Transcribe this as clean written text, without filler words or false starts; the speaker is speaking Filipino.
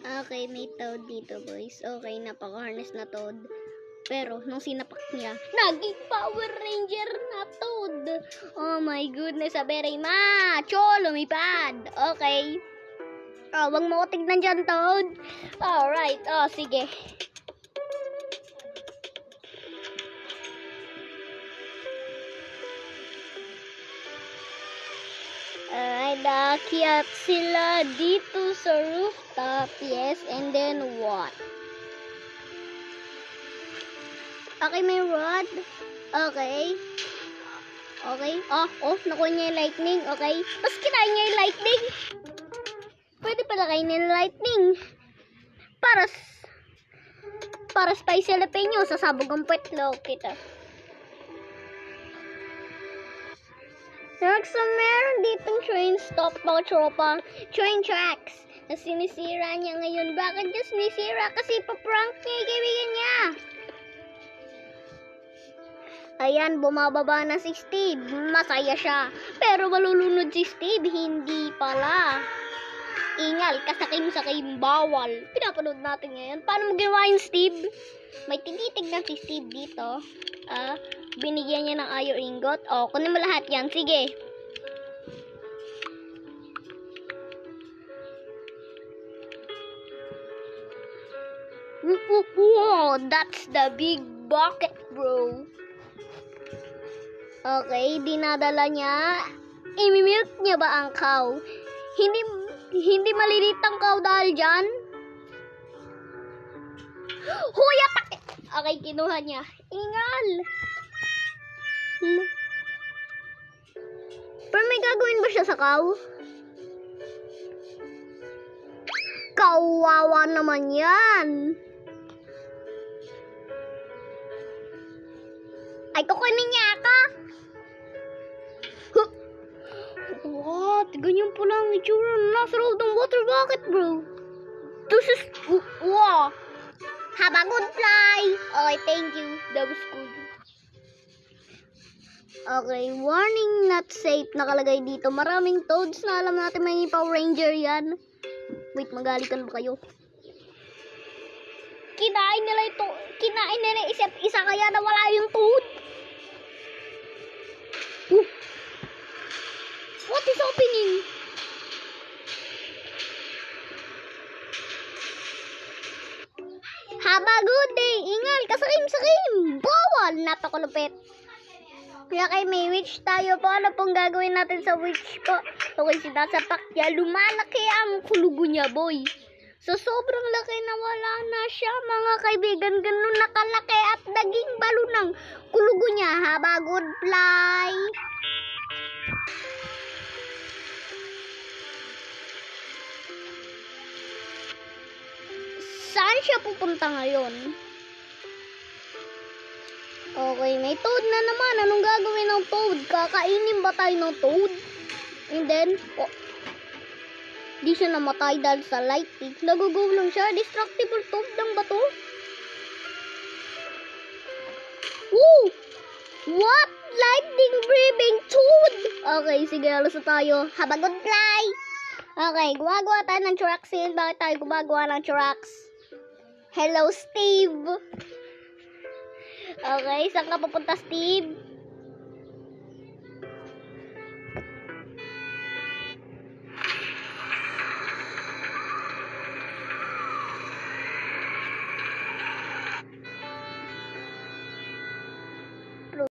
Okay, may toad dito, boys. Okay, napaka-harness na toad. Pero, nung sinapak niya, naging Power Ranger na toad. Oh my goodness, very macho, lumipad. Okay. Oh, wag mo ko tignan dyan, toad. Alright, sige. Naakyat sila dito sa rooftop. Yes, and then what? Okay, may rod. Okay. Okay. Nakuha niya yung lightning. Okay. Tapos kinain niya yung lightning. Pwede pala kainin yung lightning. Para spicy jalapeno sa sabog ang petlo. Kita. So, meron ditong train stop mga tropa. Train tracks. Na sinisira niya ngayon. Bakit niya sinisira? Kasi pa-prank niya yung kaibigan niya. Ayan, bumababa na si Steve. Masaya siya. Pero malulunod si Steve. Hindi pala. Ingal, kasakim-sakim, bawal. Pinapanood natin ngayon. Paano mo ginawa yung Steve? May tinitignan si Steve dito. Binigyan niya ng iron ingot. Kunin mo lahat yan. Sige. Wow, that's the big bucket, bro. Okay, dinadala niya. Imimilk niya ba ang cow? Hindi malilit ang cow dahil dyan. Huy, atake! Okay, kinuha niya. Ingal! Pero may gagawin ba siya sa cow? Kawawa naman yan. Ay, kukunin niya ako. What? Ganyan pala ang itsura nasa loob ng water bucket, bro. This is... Wow. Have a good fly. Okay, thank you. That was good. Okay, warning not safe nakalagay dito. Maraming toads na alam natin may Power Ranger yan. Wait, magalikan ba kayo? Kinain nila isa't isa kaya nawala yung toad. What is happening? Have a good day. Ingal, kasakim-sakim. Bawal. Napakulupit. Kaya kay may witch tayo. Paano pong gagawin natin sa witch ko? Okay, sinasapak niya. Lumalaki ang kulugo niya, boy. So, sobrang laki na wala na siya, mga kaibigan. Ganun nakalaki at naging balo ng kulugo niya. Have a good fly. Saan siya pupunta ngayon? Okay, may toad na naman. Anong gagawin ng toad? Kakainin ba tayo ng toad? And then, di siya namatay dahil sa lightning. Nagugulong siya. Destructible toad lang ba to? Woo! What? Lightning breathing toad! Okay, sige, alas na tayo. Have a good fly! Okay, gumagawa tayo ng tracks. Bakit tayo gumagawa ng tracks? Hello, Steve! Okay, saan ka pupunta, Steve?